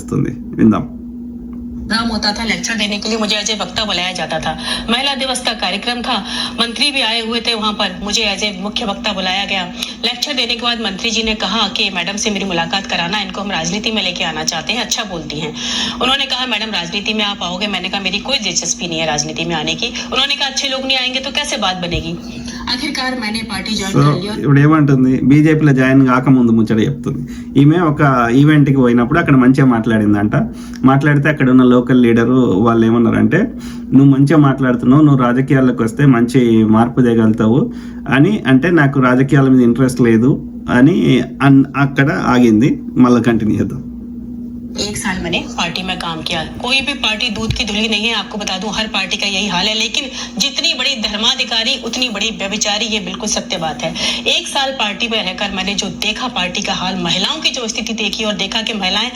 తెలియజేస్తుంది. విందాం. काम होता था, लेक्चर देने के लिए मुझे एज ए वक्ता बुलाया जाता था। महिला दिवस का कार्यक्रम था, मंत्री भी आए हुए थे वहां पर, मुझे एज ए मुख्य वक्ता बुलाया गया। लेक्चर देने के बाद मंत्री जी ने कहा कि मैडम से मेरी मुलाकात कराना, इनको हम राजनीति में लेके आना चाहते हैं, अच्छा बोलती हैं। उन्होंने कहा मैडम राजनीति में आप आओगे? मैंने कहा मेरी कोई दिलचस्पी नहीं है राजनीति में आने की। उन्होंने कहा अच्छे लोग नहीं आएंगे तो कैसे बात बनेगी। आखिरकार मैंने पार्टी ज्वाइन సో कर ली। ఇప్పుడు ఏమంటుంది, బీజేపీలో జాయిన్ కాకముందు ముచ్చట చెప్తుంది. ఈమె ఒక ఈవెంట్కి పోయినప్పుడు అక్కడ మంచిగా మాట్లాడిందంట. మాట్లాడితే అక్కడ ఉన్న లోకల్ లీడరు వాళ్ళు ఏమన్నారంటే, నువ్వు మంచిగా మాట్లాడుతున్నావు, నువ్వు రాజకీయాల్లోకి వస్తే మంచి మార్పు తేగలుగుతావు అని అంటే, నాకు రాజకీయాల మీద ఇంట్రెస్ట్ లేదు అని అక్కడ ఆగింది. మళ్ళీ కంటిన్యూ చేద్దాం. 1 साल मैंने पार्टी में काम किया। कोई भी पार्टी दूध की धुली नहीं है, आपको बता दूं, हर पार्टी का यही हाल है। लेकिन जितनी बड़ी धर्माधिकारी उतनी बड़ी व्यभिचारी, ये बिल्कुल सत्य बात है। 1 साल पार्टी में रहकर मैंने जो देखा पार्टी का हाल, महिलाओं की जो स्थिति देखी और देखा कि महिलाएं